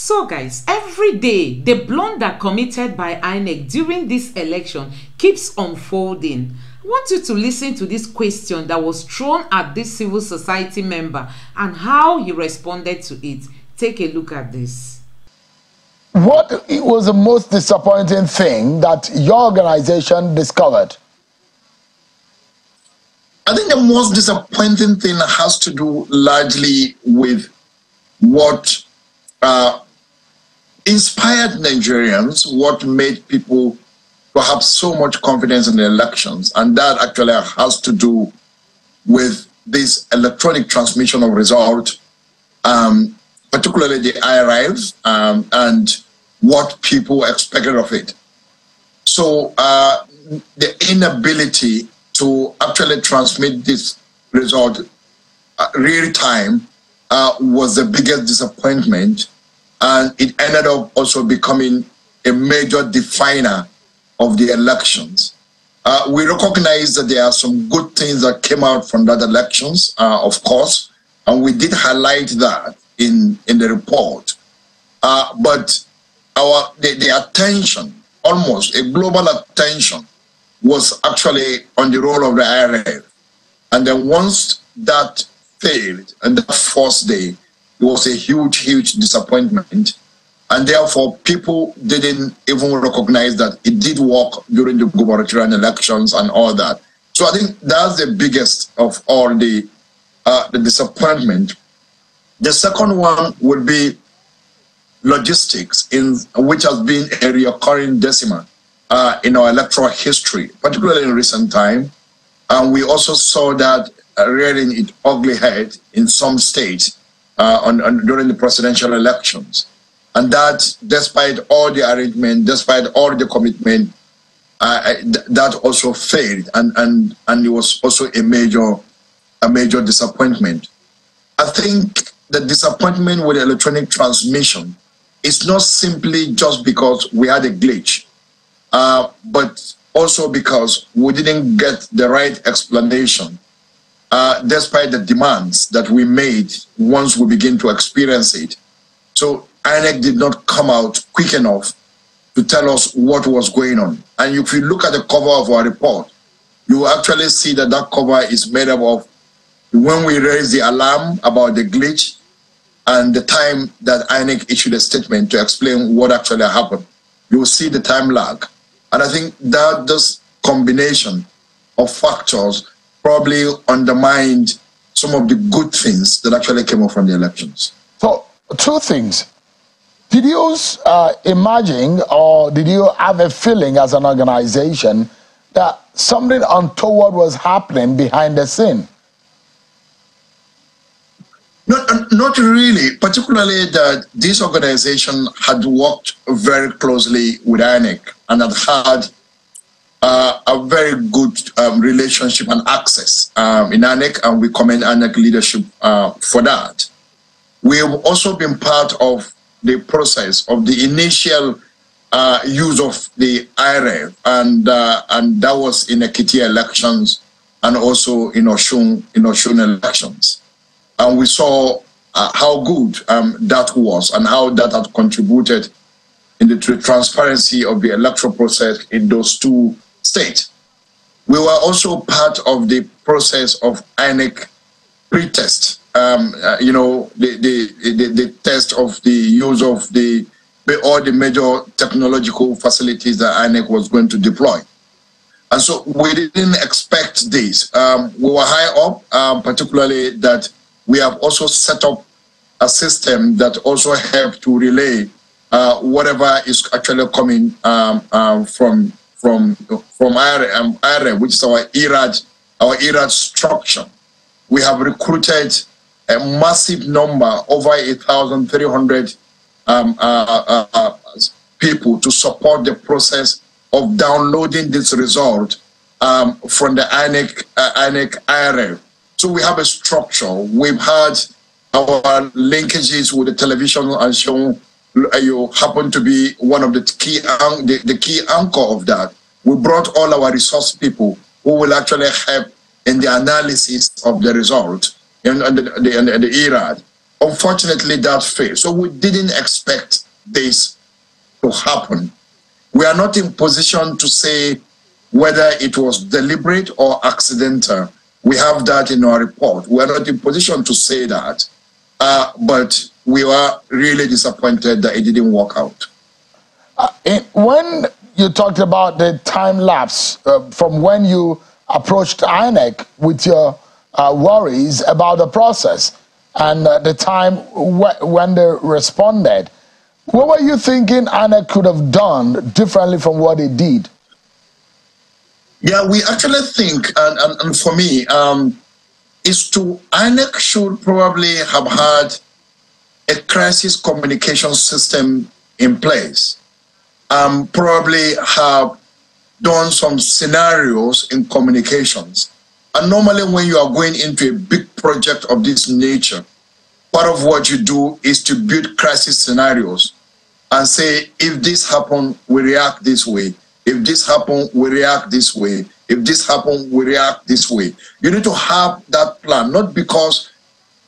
So guys, every day the blunder committed by Inec during this election keeps unfolding. I want you to listen to this question that was thrown at this civil society member and how he responded to it. Take a look at this. What was the most disappointing thing that your organization discovered? I think the most disappointing thing has to do largely with what inspired Nigerians, what made people perhaps so much confidence in the elections. And that actually has to do with this electronic transmission of results, particularly the IRIs, and what people expected of it. So the inability to actually transmit this result real time was the biggest disappointment, and it ended up also becoming a major definer of the elections. We recognize that there are some good things that came out from that elections, of course, and we did highlight that in the report. But the attention, almost a global attention, was actually on the role of the IRA. And then once that failed, and that first day, it was a huge, huge disappointment. And therefore, people didn't even recognize that it did work during the gubernatorial elections and all that. So I think that's the biggest of all the disappointment. The second one would be logistics, which has been a recurring decimal in our electoral history, particularly in recent time. And we also saw that rearing its ugly head in some states during the presidential elections. And that, despite all the arrangement, despite all the commitment, that also failed, and it was also a major disappointment. I think the disappointment with electronic transmission is not simply just because we had a glitch, but also because we didn't get the right explanation, despite the demands that we made once we begin to experience it. So Inec did not come out quick enough to tell us what was going on. And if you look at the cover of our report, you will actually see that that cover is made up of when we raised the alarm about the glitch and the time that Inec issued a statement to explain what actually happened. You will see the time lag. And I think that this combination of factors probably undermined some of the good things that actually came up from the elections. So, two things. Did you imagine, or did you have a feeling as an organization that something untoward was happening behind the scene? Not really, particularly that this organization had worked very closely with Inec and had a very good relationship and access in Inec, and we commend Inec leadership for that. We have also been part of the process of the initial use of the IRA, and that was in Ekiti elections and also in Osun elections. And we saw how good that was and how that had contributed in the transparency of the electoral process in those two states. We were also part of the process of INEC pre-test, the test of the use of all the major technological facilities that INEC was going to deploy. And so we didn't expect this. We were high up, particularly that we have also set up a system that also helped to relay whatever is actually coming from IRA, which is our ERAD structure. We have recruited a massive number, over 1,300 people to support the process of downloading this result from the INEC IRA. So we have a structure. We've had our linkages with the television and show. You happen to be one of the key anchor of that. We brought all our resource people who will actually help in the analysis of the result and the ERAD. Unfortunately, that failed. So we didn't expect this to happen. We are not in position to say whether it was deliberate or accidental. We have that in our report. We are not in position to say that, but we are really disappointed that it didn't work out. When you talked about the time lapse from when you approached Inec with your worries about the process and the time when they responded, what were you thinking Inec could have done differently from what they did? Yeah, we actually think, and for me, INEC should probably have had a crisis communication system in place. Probably have done some scenarios in communications. And normally when you are going into a big project of this nature, part of what you do is to build crisis scenarios and say, if this happens, we react this way. If this happens, we react this way. If this happens, we react this way. You need to have that plan, not because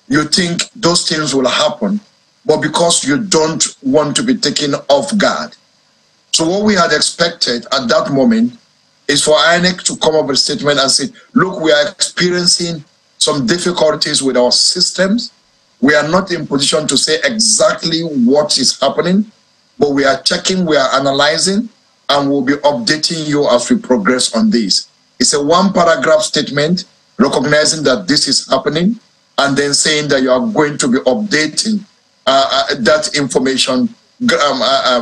you think those things will happen, but because you don't want to be taken off guard. So what we had expected at that moment is for INEC to come up with a statement and say, look, we are experiencing some difficulties with our systems. We are not in position to say exactly what is happening, but we are checking, we are analyzing, and we'll be updating you as we progress on this. It's a one-paragraph statement recognizing that this is happening and then saying that you are going to be updating that information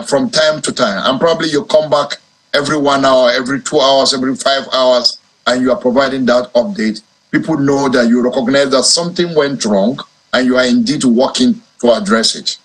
from time to time. And probably you come back every 1 hour, every 2 hours, every 5 hours, and you are providing that update. People know that you recognize that something went wrong and you are indeed working to address it.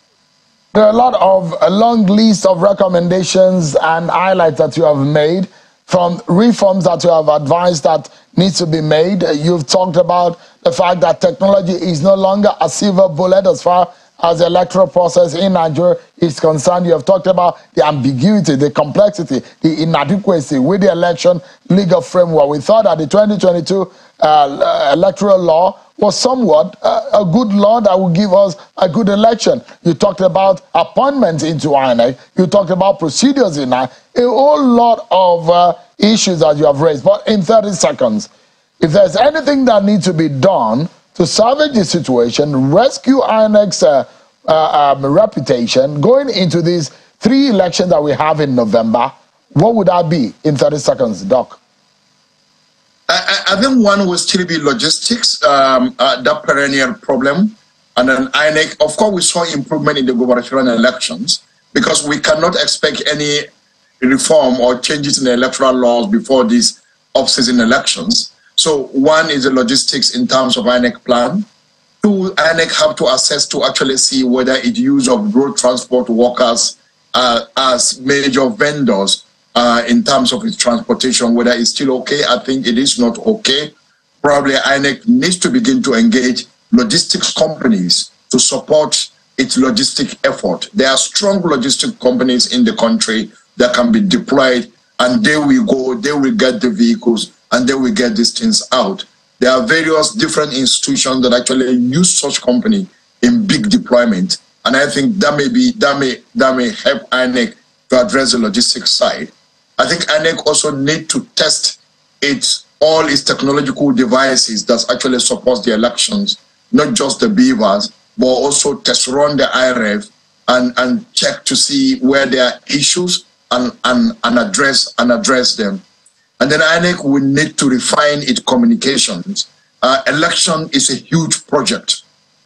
There are a long list of recommendations and highlights that you have made, from reforms that you have advised that needs to be made. You've talked about the fact that technology is no longer a silver bullet as far as the electoral process in Nigeria is concerned. You have talked about the ambiguity, the complexity, the inadequacy with the election legal framework. We thought that the 2022 electoral law was somewhat a good law that would give us a good election. You talked about appointments into INEC. You talked about procedures in INEC. A whole lot of issues that you have raised. But in 30 seconds, if there's anything that needs to be done to salvage the situation, rescue INEC's reputation going into these 3 elections that we have in November, what would that be in 30 seconds, Doc? I think one will still be logistics, that perennial problem. And then INEC, of course, we saw improvement in the gubernatorial elections because we cannot expect any reform or changes in the electoral laws before these off-season elections. So one is the logistics in terms of INEC plan. 2, INEC have to assess to actually see whether its use of road transport workers as major vendors in terms of its transportation, whether it's still okay. I think it is not okay. Probably INEC needs to begin to engage logistics companies to support its logistic effort. There are strong logistic companies in the country that can be deployed, and they will go, they will get the vehicles, and they will get these things out. There are various different institutions that actually use such company in big deployment, and I think that may help INEC to address the logistics side. I think INEC also need to test all its technological devices that actually supports the elections, not just the beavers, but also test run the IRF and check to see where there are issues and address them. And then INEC will need to refine its communications. Election is a huge project.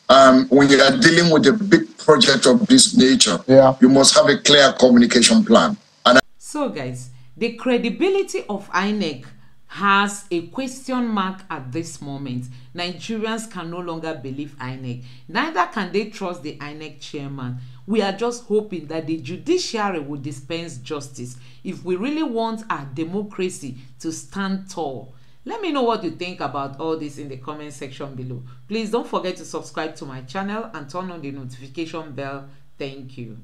When you are dealing with a big project of this nature, you must have a clear communication plan. So guys, the credibility of INEC has a question mark at this moment. Nigerians can no longer believe INEC. Neither can they trust the INEC chairman. We are just hoping that the judiciary will dispense justice if we really want our democracy to stand tall. Let me know what you think about all this in the comment section below. Please don't forget to subscribe to my channel and turn on the notification bell. Thank you.